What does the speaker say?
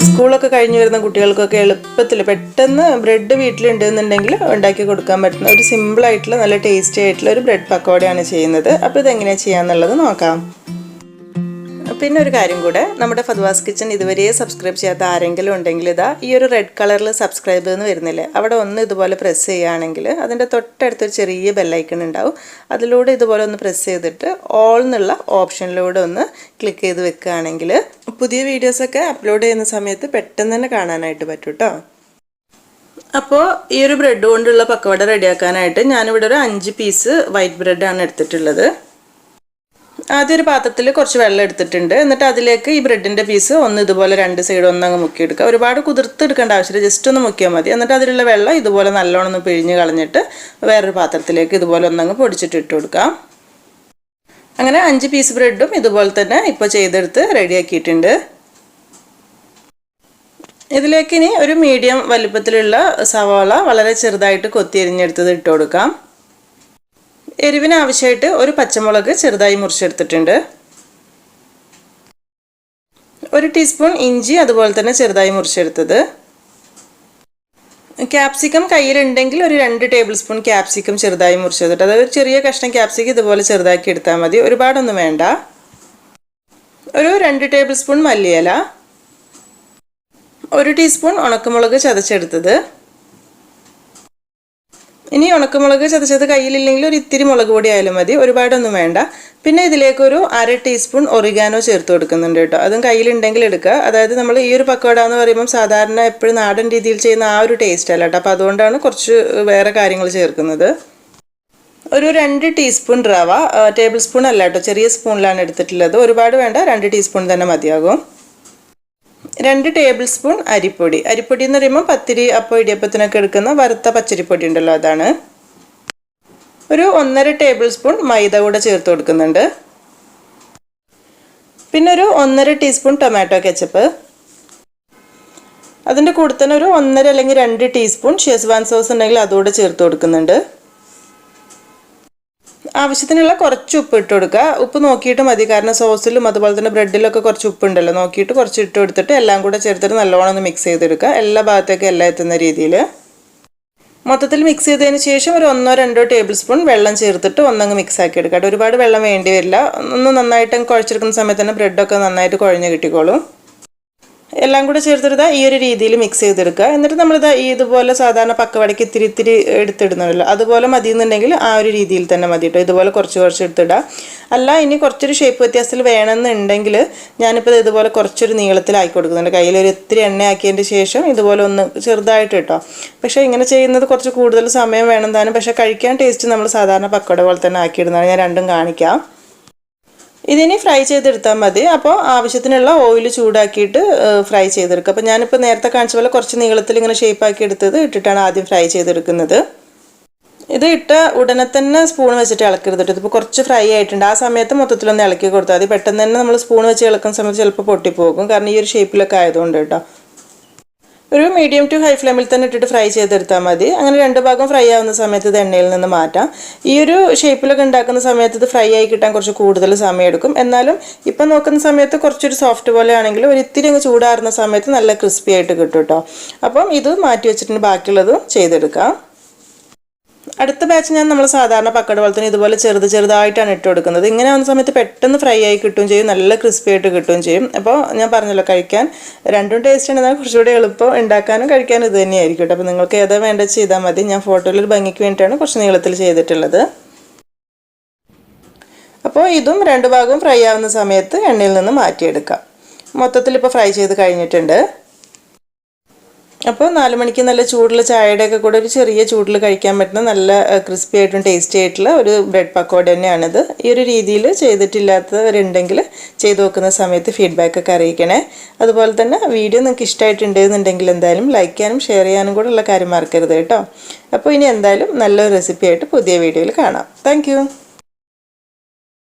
സ്കൂളൊക്കെ കഴിഞ്ഞ് വരുന്ന കുട്ടികൾക്കൊക്കെ എളുപ്പത്തിൽ പെട്ടെന്ന് ബ്രെഡ് വീട്ടിലുണ്ടെന്നുണ്ടെങ്കിൽ ഉണ്ടാക്കി കൊടുക്കാൻ പറ്റുന്ന ഒരു സിമ്പിളായിട്ടുള്ള നല്ല ടേസ്റ്റി ആയിട്ടുള്ള ഒരു ബ്രെഡ് പക്കോടയാണ് ചെയ്യുന്നത്. അപ്പോൾ ഇതെങ്ങനെയാണ് ചെയ്യാന്നുള്ളത് നോക്കാം. പിന്നെ ഒരു കാര്യം കൂടെ, നമ്മുടെ ഫദ്വാസ് കിച്ചൻ ഇതുവരെ സബ്സ്ക്രൈബ് ചെയ്യാത്ത ആരെങ്കിലും ഉണ്ടെങ്കിൽ ഇതാ ഈ ഒരു റെഡ് കളറിൽ സബ്സ്ക്രൈബ് എന്ന് വരുന്നില്ലേ, അവിടെ ഒന്ന് ഇതുപോലെ പ്രസ് ചെയ്യുകയാണെങ്കിൽ അതിൻ്റെ തൊട്ടടുത്തൊരു ചെറിയ ബെല്ലൈക്കൺ ഉണ്ടാവും. അതിലൂടെ ഇതുപോലെ ഒന്ന് പ്രസ് ചെയ്തിട്ട് ഓൾ എന്നുള്ള ഓപ്ഷനിലൂടെ ഒന്ന് ക്ലിക്ക് ചെയ്ത് വെക്കുകയാണെങ്കിൽ പുതിയ വീഡിയോസൊക്കെ അപ്ലോഡ് ചെയ്യുന്ന സമയത്ത് പെട്ടെന്ന് തന്നെ കാണാനായിട്ട് പറ്റും കേട്ടോ. അപ്പോൾ ഈ ഒരു ബ്രെഡ് കൊണ്ടുള്ള പക്കവട റെഡിയാക്കാനായിട്ട് ഞാനിവിടെ ഒരു 5 പീസ് വൈറ്റ് ബ്രെഡാണ് എടുത്തിട്ടുള്ളത്. ആദ്യം ഒരു പാത്രത്തിൽ കുറച്ച് വെള്ളം എടുത്തിട്ടുണ്ട്. എന്നിട്ട് അതിലേക്ക് ഈ ബ്രെഡിൻ്റെ പീസ് ഒന്ന് ഇതുപോലെ 2 സൈഡ് ഒന്നങ്ങ് മുക്കിയെടുക്കുക. ഒരുപാട് കുതിർത്തെടുക്കേണ്ട ആവശ്യമില്ല, ജസ്റ്റ് ഒന്ന് മുക്കിയാൽ മതി. എന്നിട്ട് അതിലുള്ള വെള്ളം ഇതുപോലെ നല്ലോണം ഒന്ന് പിഴിഞ്ഞ് കളഞ്ഞിട്ട് വേറൊരു പാത്രത്തിലേക്ക് ഇതുപോലെ ഒന്നങ്ങ് പൊടിച്ചിട്ട് ഇട്ട് കൊടുക്കാം. അങ്ങനെ 5 പീസ് ബ്രെഡും ഇതുപോലെ തന്നെ ഇപ്പോൾ ചെയ്തെടുത്ത് റെഡിയാക്കിയിട്ടുണ്ട്. ഇതിലേക്ക് ഇനി ഒരു മീഡിയം വലുപ്പത്തിലുള്ള സവാള വളരെ ചെറുതായിട്ട് കൊത്തിയരിഞ്ഞെടുത്തത് ഇട്ട് കൊടുക്കാം. എരിവിന് ആവശ്യമായിട്ട് ഒരു പച്ചമുളക് ചെറുതായി മുറിച്ചെടുത്തിട്ടുണ്ട്. 1 ടീസ്പൂൺ ഇഞ്ചി അതുപോലെ തന്നെ ചെറുതായി മുറിച്ചെടുത്തത്. ക്യാപ്സിക്കം കയ്യിലുണ്ടെങ്കിൽ ഒരു 2 ടേബിൾ സ്പൂൺ ക്യാപ്സിക്കം ചെറുതായി മുറിച്ചെടുത്തിട്ട്, അതായത് ഒരു ചെറിയ കഷ്ണം ക്യാപ്സിക്കം ഇതുപോലെ ചെറുതാക്കി എടുത്താൽ മതി, ഒരുപാടൊന്നും വേണ്ട. ഒരു 2 ടേബിൾ സ്പൂൺ മല്ലിയില, 1 ടീസ്പൂൺ ഉണക്കമുളക് ചതച്ചെടുത്തത്. ഇനി ഉണക്കമുളക് ചതച്ചത് കയ്യിലില്ലെങ്കിൽ ഒരു ഇത്തിരി മുളക് പൊടി ആയാലും മതി, ഒരുപാടൊന്നും വേണ്ട. പിന്നെ ഇതിലേക്കൊരു 1/2 ടീസ്പൂൺ ഒറിഗാനോ ചേർത്ത് കൊടുക്കുന്നുണ്ട് കേട്ടോ. അതും കയ്യിലുണ്ടെങ്കിൽ എടുക്കുക. അതായത് നമ്മൾ ഈ ഒരു പക്കോട എന്ന് പറയുമ്പം സാധാരണ എപ്പോഴും നാടൻ രീതിയിൽ ചെയ്യുന്ന ആ ഒരു ടേസ്റ്റ് അല്ല കേട്ടോ. അപ്പോൾ അതുകൊണ്ടാണ് കുറച്ച് വേറെ കാര്യങ്ങൾ ചേർക്കുന്നത്. ഒരു 2 ടീസ്പൂൺ റവ, ടേബിൾ സ്പൂൺ അല്ല കേട്ടോ, ചെറിയ സ്പൂണിലാണ് എടുത്തിട്ടുള്ളത്. ഒരുപാട് വേണ്ട, 2 ടീസ്പൂൺ തന്നെ മതിയാകും. 2 ടേബിൾ സ്പൂൺ അരിപ്പൊടി. അരിപ്പൊടി എന്ന് പറയുമ്പോൾ പത്തിരി അപ്പോൾ ഇടിയപ്പത്തിനൊക്കെ എടുക്കുന്ന വറുത്ത പച്ചരിപ്പൊടി ഉണ്ടല്ലോ, അതാണ്. ഒരു 1.5 ടേബിൾ സ്പൂൺ മൈദ കൂടെ ചേർത്ത് കൊടുക്കുന്നുണ്ട്. പിന്നെ ഒരു 1.5 ടീസ്പൂൺ ടൊമാറ്റോ കെച്ചപ്പ്. അതിൻ്റെ കൂടെ തന്നെ ഒരു 1.5 അല്ലെങ്കിൽ 2 ടീസ്പൂൺ ഷെസ്വാൻ സോസ് ഉണ്ടെങ്കിൽ അതുകൂടെ ചേർത്ത് കൊടുക്കുന്നുണ്ട്. ആവശ്യത്തിനുള്ള കുറച്ച് ഉപ്പ് ഇട്ട് കൊടുക്കുക. ഉപ്പ് നോക്കിയിട്ട് മതി, കാരണം സോസിലും അതുപോലെ തന്നെ ബ്രെഡിലൊക്കെ കുറച്ച് ഉപ്പുണ്ടല്ലോ, നോക്കിയിട്ട് കുറച്ച് ഇട്ട് കൊടുത്തിട്ട് എല്ലാം കൂടെ ചേർത്തിട്ട് നല്ലോണം ഒന്ന് മിക്സ് ചെയ്തെടുക്കുക. എല്ലാ ഭാഗത്തേക്കും എല്ലാം എത്തുന്ന രീതിയിൽ മൊത്തത്തിൽ മിക്സ് ചെയ്തതിന് ശേഷം ഒരു 1-2 ടേബിൾ സ്പൂൺ വെള്ളം ചേർത്തിട്ട് ഒന്നങ്ങ് മിക്സ് ആക്കി എടുക്കുക. ഒരുപാട് വെള്ളം വേണ്ടി വരില്ല. ഒന്ന് നന്നായിട്ട് കുഴച്ചെടുക്കുന്ന സമയത്ത് തന്നെ ബ്രെഡൊക്കെ നന്നായിട്ട് കുഴഞ്ഞ് കിട്ടിക്കോളും. എല്ലാം കൂടെ ചേർത്തിട്ട് ഈ ഒരു രീതിയിൽ മിക്സ് ചെയ്തെടുക്കുക. എന്നിട്ട് നമ്മളിതാ ഇതുപോലെ സാധാരണ പക്കവടയ്ക്ക് ഇത്തിരി എടുത്തിടുന്നല്ലോ, അതുപോലെ മതി എന്നുണ്ടെങ്കിൽ ആ ഒരു രീതിയിൽ തന്നെ മതി കേട്ടോ. ഇതുപോലെ കുറച്ച് എടുത്തിടുക. അല്ല ഇനി കുറച്ചൊരു ഷേപ്പ് വ്യത്യാസത്തിൽ വേണമെന്നുണ്ടെങ്കിൽ ഞാനിപ്പോൾ ഇതുപോലെ കുറച്ചൊരു നീളത്തിലാക്കി കൊടുക്കുന്നുണ്ട്. കയ്യിലൊരു ഇത്തിരി എണ്ണ ആക്കിയതിൻ്റെ ശേഷം ഇതുപോലെ ഒന്ന് ചെറുതായിട്ട് കേട്ടോ. പക്ഷേ ഇങ്ങനെ ചെയ്യുന്നത് കുറച്ച് കൂടുതൽ സമയം വേണം താനും. പക്ഷേ കഴിക്കാൻ ടേസ്റ്റ് നമ്മൾ സാധാരണ പക്കോട പോലെ തന്നെ ആക്കിയിടുന്നതാണ്. ഞാൻ രണ്ടും കാണിക്കാം. ഇതിനി ഫ്രൈ ചെയ്തെടുത്താൽ മതി. അപ്പോൾ ആവശ്യത്തിനുള്ള ഓയിൽ ചൂടാക്കിയിട്ട് ഫ്രൈ ചെയ്തെടുക്കുക. അപ്പോൾ ഞാനിപ്പോൾ നേരത്തെ കാണിച്ച പോലെ കുറച്ച് നീളത്തിൽ ഇങ്ങനെ ഷേപ്പാക്കി എടുത്തത് ഇട്ടിട്ടാണ് ആദ്യം ഫ്രൈ ചെയ്തെടുക്കുന്നത്. ഇത് ഇട്ട ഉടനെ തന്നെ സ്പൂൺ വെച്ചിട്ട് ഇളക്കരുത്. ഇതിപ്പോൾ കുറച്ച് ഫ്രൈ ആയിട്ടുണ്ട്, ആ സമയത്ത് മൊത്തത്തിലൊന്ന് ഇളക്കി കൊടുത്താൽ മതി. പെട്ടെന്ന് തന്നെ നമ്മൾ സ്പൂൺ വെച്ച് ഇളക്കുന്ന സമയത്ത് ചിലപ്പോൾ പൊട്ടിപ്പോകും, കാരണം ഈ ഒരു ഷേപ്പിലൊക്കെ ആയതുകൊണ്ട് കേട്ടോ. ഒരു മീഡിയം ടു ഹൈ ഫ്ലെയിമിൽ തന്നെ ഇട്ടിട്ട് ഫ്രൈ ചെയ്തെടുത്താൽ മതി. അങ്ങനെ 2 ഭാഗം ഫ്രൈ ആവുന്ന സമയത്ത് ഇത് എണ്ണയിൽ നിന്ന് മാറ്റാം. ഈ ഒരു ഷേപ്പിലൊക്കെ ഉണ്ടാക്കുന്ന സമയത്ത് ഇത് ഫ്രൈ ആയി കിട്ടാൻ കുറച്ച് കൂടുതൽ സമയം എടുക്കും. എന്നാലും ഇപ്പം നോക്കുന്ന സമയത്ത് കുറച്ചൊരു സോഫ്റ്റ് പോലെ ആണെങ്കിൽ ഒരു ഇത്തിരി അങ്ങ് ചൂടാറുന്ന സമയത്ത് നല്ല ക്രിസ്പി ആയിട്ട് കിട്ടും കേട്ടോ. അപ്പം ഇത് മാറ്റി വെച്ചിട്ട് ബാക്കിയുള്ളതും ചെയ്തെടുക്കാം. അടുത്ത ബാച്ച് ഞാൻ നമ്മൾ സാധാരണ പക്കോട പോലെ തന്നെ ഇതുപോലെ ചെറുതായിട്ടാണ് ഇട്ട് കൊടുക്കുന്നത്. ഇങ്ങനെ ആവുന്ന സമയത്ത് പെട്ടെന്ന് ഫ്രൈ ആയി കിട്ടുകയും ചെയ്യും, നല്ല ക്രിസ്പി ആയിട്ട് കിട്ടുകയും ചെയ്യും. അപ്പോൾ ഞാൻ പറഞ്ഞല്ലോ, കഴിക്കാൻ രണ്ടും ടേസ്റ്റ് ഉണ്ടെന്നാൽ കുറച്ചുകൂടി എളുപ്പം ഉണ്ടാക്കാനും കഴിക്കാനും ഇത് തന്നെയായിരിക്കും കേട്ടോ. അപ്പോൾ നിങ്ങൾക്ക് ഏതാ വേണ്ടത് ചെയ്താൽ മതി. ഞാൻ ഫോട്ടോയിലൊരു ഭംഗിക്ക് വേണ്ടിയിട്ടാണ് കുറച്ച് നീളത്തിൽ ചെയ്തിട്ടുള്ളത്. അപ്പോൾ ഇതും 2 ഭാഗവും ഫ്രൈ ആവുന്ന സമയത്ത് എണ്ണയിൽ നിന്ന് മാറ്റിയെടുക്കാം. മൊത്തത്തിൽ ഇപ്പോൾ ഫ്രൈ ചെയ്ത് കഴിഞ്ഞിട്ടുണ്ട്. അപ്പോൾ 4 മണിക്ക് നല്ല ചൂടുള്ള ചായയുടെയൊക്കെ കൂടെ ഒരു ചെറിയ ചൂടിൽ കഴിക്കാൻ പറ്റുന്ന നല്ല ക്രിസ്പി ആയിട്ടും ടേസ്റ്റി ആയിട്ടുള്ള ഒരു ബ്രെഡ് പക്കോട തന്നെയാണിത്. ഈ ഒരു രീതിയിൽ ചെയ്തിട്ടില്ലാത്തവരുണ്ടെങ്കിൽ ചെയ്ത് നോക്കുന്ന സമയത്ത് ഫീഡ്ബാക്കൊക്കെ അറിയിക്കണേ. അതുപോലെ തന്നെ വീഡിയോ നിങ്ങൾക്ക് ഇഷ്ടമായിട്ടുണ്ടെന്നുണ്ടെങ്കിൽ എന്തായാലും ലൈക്ക് ചെയ്യാനും ഷെയർ ചെയ്യാനും കൂടെ ഉള്ള കാര്യം മറക്കരുത് കേട്ടോ. അപ്പോൾ ഇനി എന്തായാലും നല്ലൊരു റെസിപ്പി ആയിട്ട് പുതിയ വീഡിയോയിൽ കാണാം. താങ്ക്